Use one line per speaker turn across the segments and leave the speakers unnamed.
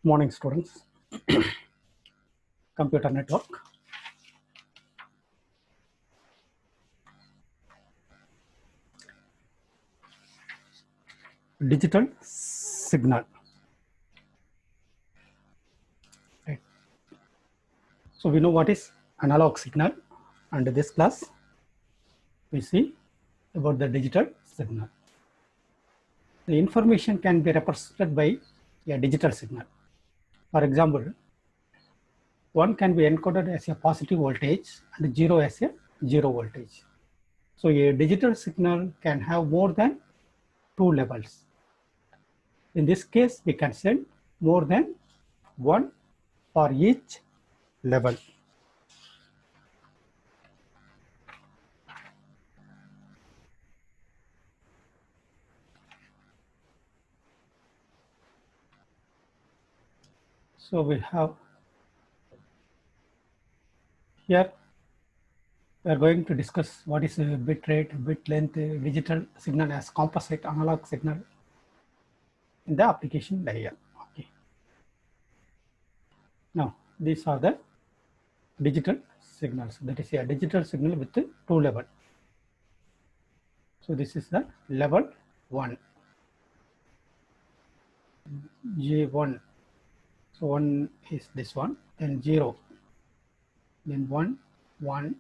Morning, students. Computer network. Digital signal. Right. So we know what is analog signal, and this class we see about the digital signal. The information can be represented by a digital signal. For example, 1 can be encoded as a positive voltage and 0 as a 0 voltage. So a digital signal can have more than 2 levels. In this case, we can send more than 1 for each level. So we have here, we are going to discuss what is a bit rate, bit length, digital signal as composite analog signal in the application layer. Okay. Now, these are the digital signals. That is a digital signal with 2 level. So this is the level 1, J1. So 1 is this one, then 0, then 1, 1,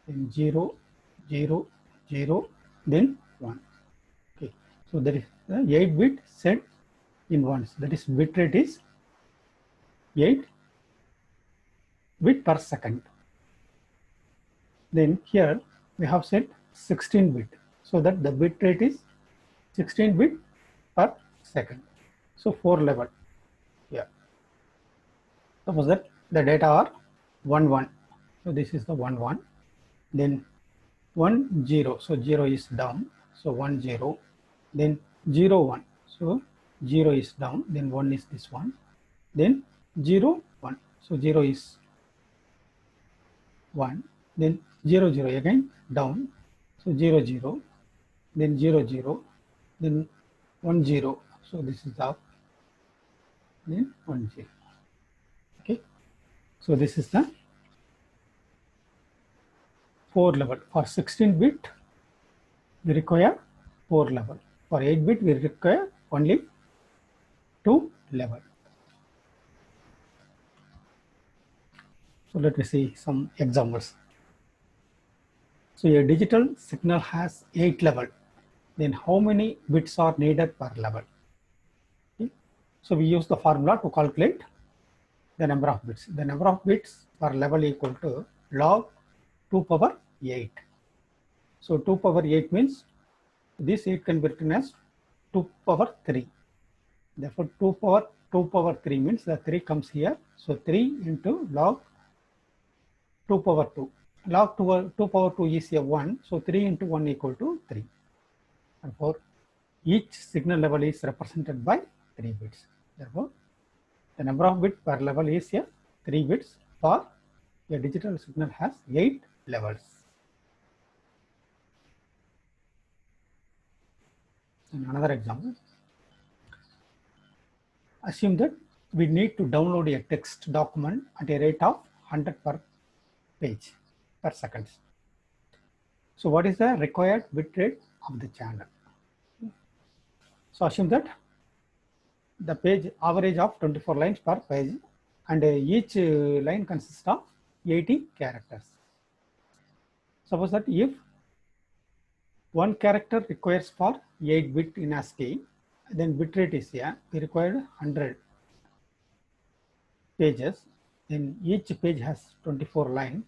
then 0, 0, 0, then 1. Okay. So there is the 8-bit set in ones. That is bit rate is 8 bit per second. Then here we have set 16 bit, so that the bit rate is 16 bit per second. So 4 level. Yeah. Suppose that the data are 1 1. So this is the 1 1. Then 1 0. So 0 is down. So 1 0. Then 0 1. So 0 is down. Then 1 is this one. Then 0 1. So 0 is 1. Then 0 0 again down. So 0 0. Then 0 0. Then 1 0. So this is up. Then 1 0. Okay. So this is the 4 level. For 16 bit, we require 4 level. For 8 bit, we require only 2 level. So let me see some examples. So a digital signal has 8 level. Then how many bits are needed per level? Okay. So we use the formula to calculate the number of bits. The number of bits per level equal to log 2 power 8. So 2 power 8 means this 8 can be written as 2 power 3. Therefore 2 power 3 means the 3 comes here. So 3 into log 2 power 2. Log 2 power 2 is a 1. So 3 into 1 equal to 3. Therefore each signal level is represented by 3 bits. Therefore the number of bits per level is a 3 bits. For a digital signal has 8 levels. And another example. Assume that we need to download a text document at a rate of 100 per page per second. So what is the required bit rate of the channel? So assume that the page average of 24 lines per page, and each line consists of 80 characters. Suppose that if one character requires for 8 bit in ASCII, then bit rate is we required 100 pages. Then each page has 24 lines,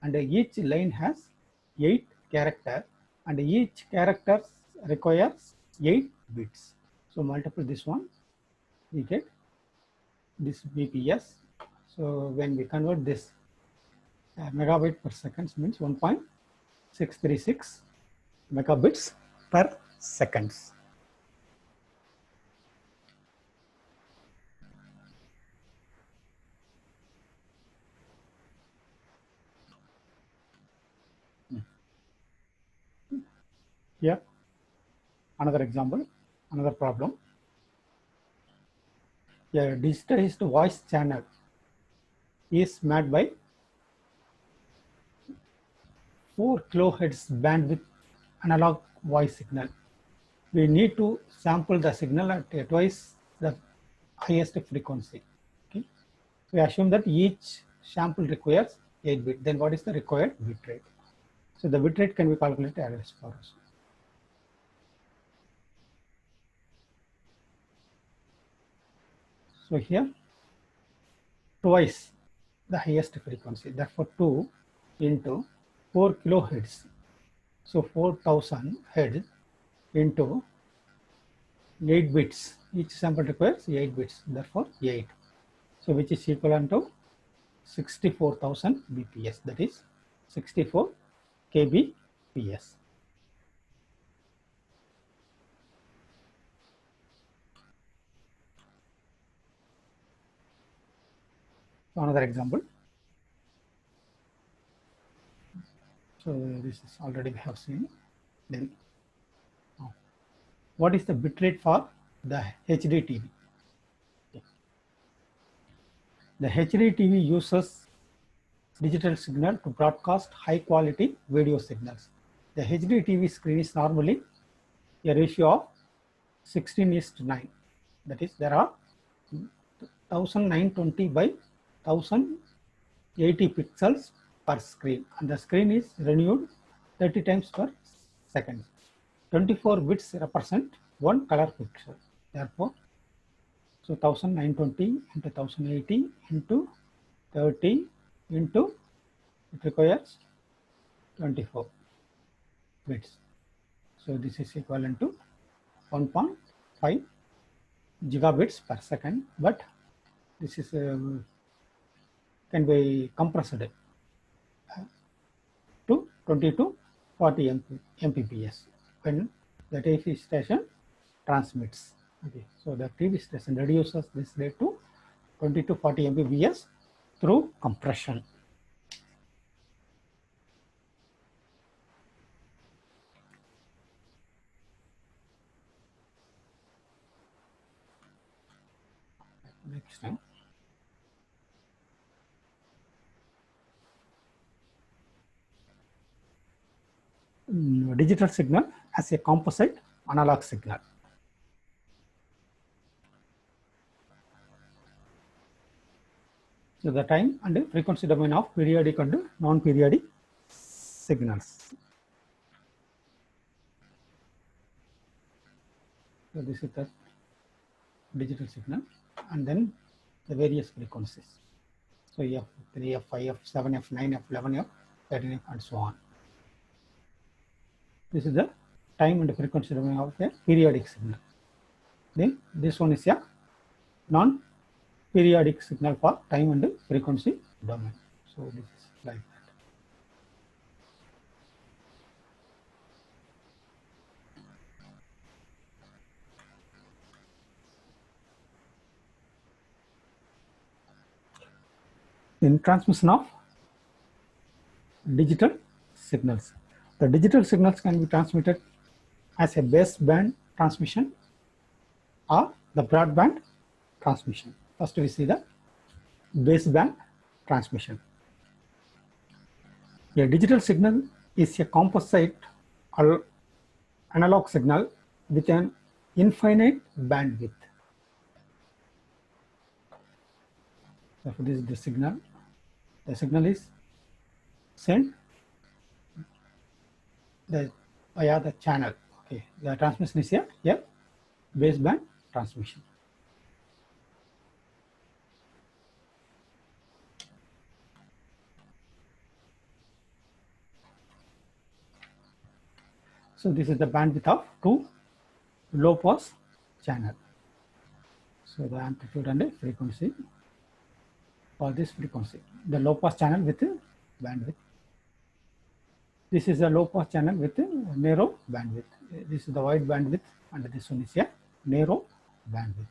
and each line has 8 characters, and each character requires 8 bits. So multiple this one, we get this BPS. So when we convert this megabit per second means 1.636 megabits per seconds. Here, another example, another problem. A digitized voice channel is made by 4 kilohertz bandwidth analog voice signal. We need to sample the signal at twice the highest frequency. Okay. We assume that each sample requires 8 bit. Then what is the required bit rate? So the bit rate can be calculated as follows. So here twice the highest frequency, therefore 2 into 4 kilohertz. So 4000 hertz into 8 bits. Each sample requires 8 bits, therefore 8. So which is equivalent to 64,000 bps, that is 64 kbps. So another example. So this is already we have seen. Then what is the bitrate for the HD TV? The HD TV uses digital signal to broadcast high quality video signals. The HD TV screen is normally a ratio of 16:9. That is, there are 1920 by 1080 pixels per screen, and the screen is renewed 30 times per second. 24 bits represent one color pixel. Therefore, so 1920 into 1080 into 30 into, it requires 24 bits. So this is equivalent to 1.5 gigabits per second, but this is can be compressed to 20 to 40 Mbps when the TV station transmits. Okay, so the TV station reduces this rate to 20 to 40 Mbps through compression. Next time. Digital signal as a composite analog signal. So the time and frequency domain of periodic and non-periodic signals. So this is the digital signal, and then the various frequencies. So F3, F5, F7, F9, F11, F13, and so on. This is the time and frequency domain of a periodic signal. Then this one is a non-periodic signal for time and frequency domain. So this is like that. In transmission of digital signals, the digital signals can be transmitted as a baseband transmission or the broadband transmission. First we see the baseband transmission. A digital signal is a composite analog signal with an infinite bandwidth. So this is the signal. The signal is sent via the channel. Okay, the transmission is a baseband transmission. So this is the bandwidth of two low pass channel. So the amplitude and the frequency for this frequency, the low pass channel with bandwidth. This is a low pass channel with narrow bandwidth. This is the wide bandwidth, and this one is a narrow bandwidth.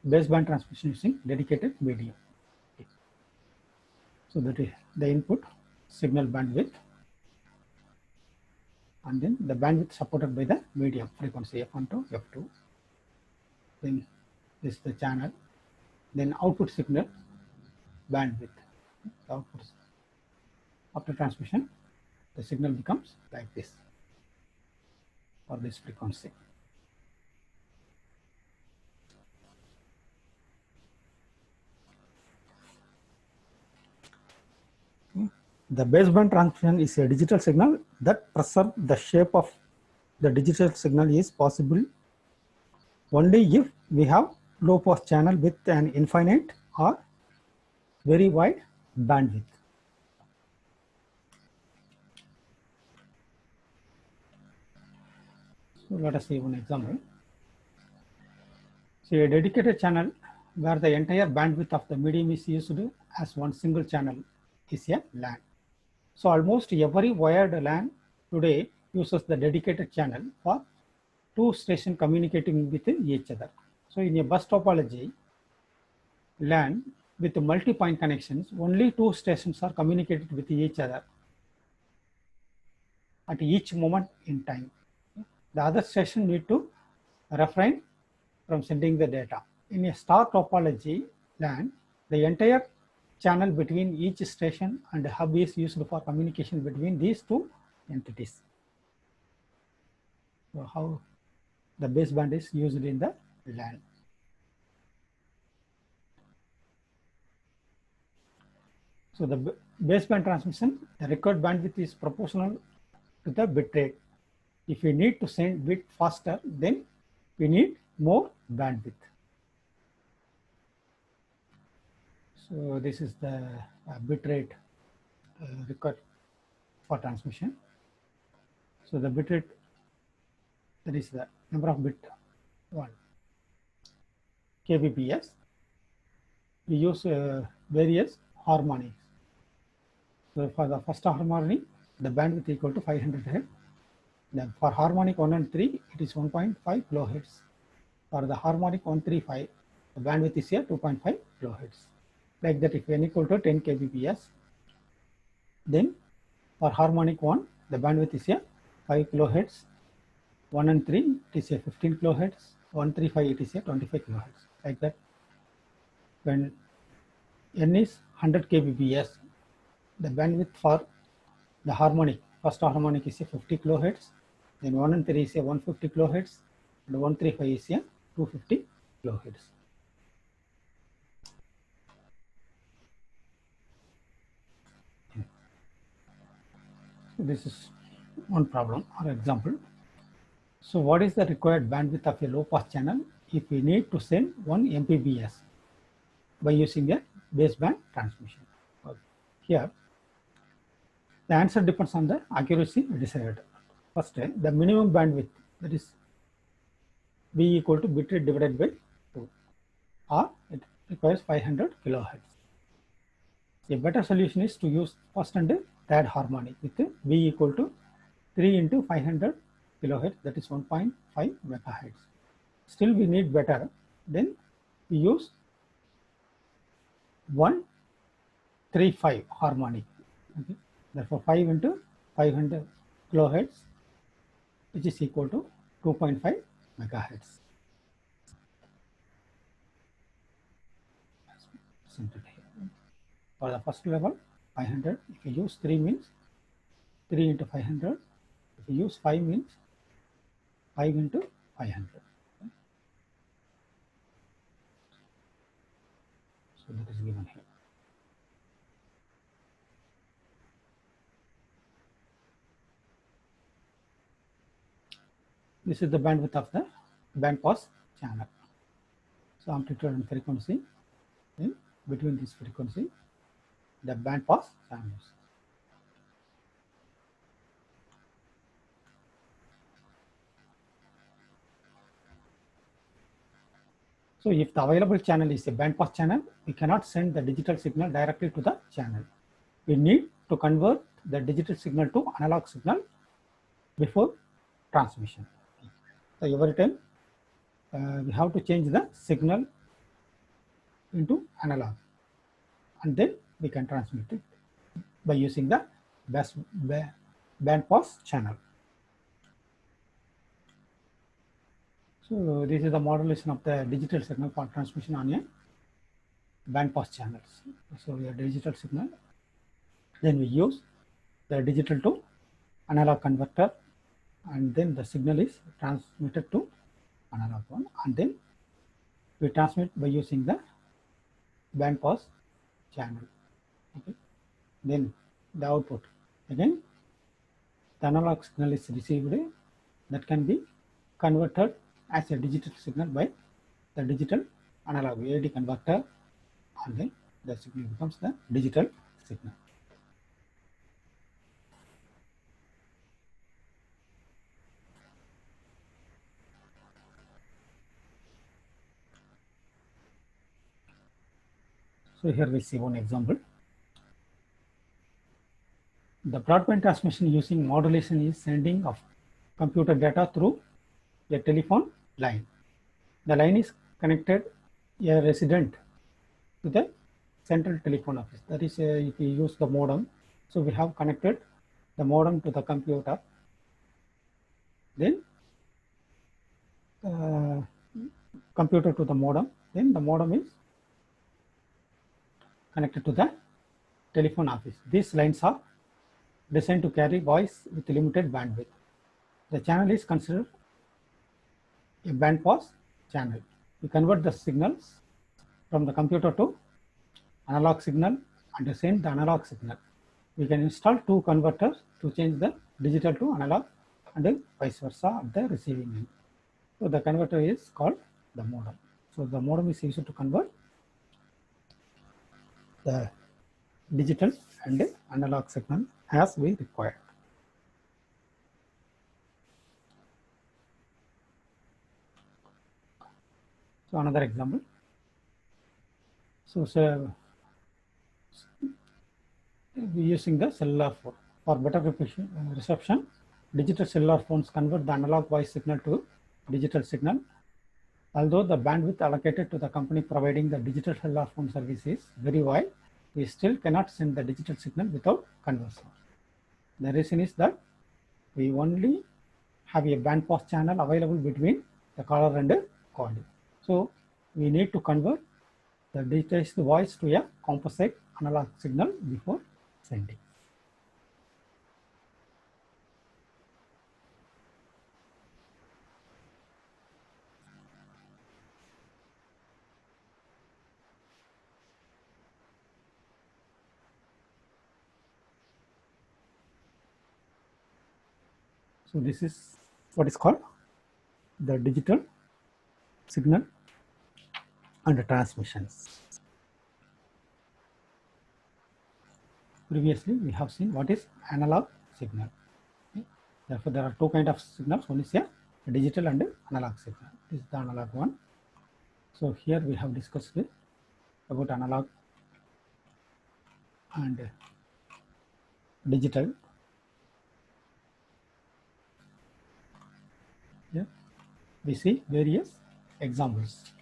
Baseband transmission using dedicated medium. So that is the input signal bandwidth and then the bandwidth supported by the medium frequency F1 to F2. Then this is the channel. Then output signal bandwidth. The output after transmission, the signal becomes like this for this frequency. The baseband transmission is a digital signal that preserves the shape of the digital signal is possible only if we have low pass channel with an infinite or very wide bandwidth. So let us see one example. So a dedicated channel where the entire bandwidth of the medium is used as one single channel is a LAN. So almost every wired LAN today uses the dedicated channel for two stations communicating with each other. So in a bus topology LAN with multi-point connections, only two stations are communicated with each other at each moment in time. The other station need to refrain from sending the data. In a star topology LAN, the entire channel between each station and hub is used for communication between these two entities. So how the baseband is used in the LAN. So the baseband transmission, the required bandwidth is proportional to the bit rate. If we need to send bit faster, then we need more bandwidth. So this is the bit rate required for transmission. So the bit rate, that is the number of bit 1 kbps. We use various harmonics. So for the first harmonic, the bandwidth equal to 500 Hz. Then for harmonic 1 and 3, it is 1.5 kilohertz. For the harmonic 135, the bandwidth is here 2.5 kilohertz. Like that, if n equal to 10 kbps, then for harmonic 1, the bandwidth is here 5 kilohertz. 1 and 3, it is a 15 kilohertz. 135, it is a 25 kilohertz. Like that, when n is 100 kbps, the bandwidth for the harmonic, first harmonic is a 50 kilohertz. Then 1 and 3 is a 150 kilohertz, and 135 is a 250 kilohertz. So this is one problem or example. So what is the required bandwidth of a low pass channel if we need to send 1 Mbps by using a baseband transmission? Here, the answer depends on the accuracy desired. First, the minimum bandwidth, that is B equal to bit rate divided by 2, or it requires 500 kilohertz. A better solution is to use first and third harmonic with B equal to 3 into 500 kilohertz, that is 1.5 megahertz. Still we need better, then we use 135 harmonic. Okay. Therefore 5 into 500 kilohertz, which is equal to 2.5 megahertz. For the first level, 500. If you use 3 means 3 into 500. If you use 5 means 5 into 500. So that is given here. This is the bandwidth of the band pass channel. So amplitude and frequency, in between this frequency, the band pass channels. So if the available channel is a band pass channel, we cannot send the digital signal directly to the channel. We need to convert the digital signal to analog signal before transmission. So every time we have to change the signal into analog, and then we can transmit it by using the band pass channel. So this is the modulation of the digital signal for transmission on a band pass channels. So a digital signal, then we use the digital to analog converter, and then the signal is transmitted to analog one, and then we transmit by using the band pass channel. Okay. Then the output, again the analog signal is received, that can be converted as a digital signal by the digital analog AD converter, and then the signal becomes the digital signal. So here we see one example. The broadband transmission using modulation is sending of computer data through a telephone line. The line is connected a resident to the central telephone office. That is, if we use the modem, so we have connected the modem to the computer. Then computer to the modem. Then the modem is connected to the telephone office. These lines are designed to carry voice with limited bandwidth. The channel is considered a band pass channel. We convert the signals from the computer to analog signal and send the analog signal. We can install two converters to change the digital to analog and then vice versa at the receiving end. So the converter is called the modem. So the modem is used to convert the digital and analog signal as we require. So another example. So we using the cellular phone for better reception. Digital cellular phones convert the analog voice signal to digital signal. Although the bandwidth allocated to the company providing the digital cellular phone service is very wide, we still cannot send the digital signal without conversion. The reason is that we only have a band pass channel available between the caller and the callee. So we need to convert the digitized voice to a composite analog signal before sending. So this is what is called the digital signal and transmissions. Previously, we have seen what is analog signal. Okay. Therefore, there are two kinds of signals. One is a digital and analog signal. This is the analog one. So here we have discussed about analog and digital. Yeah, we see various examples.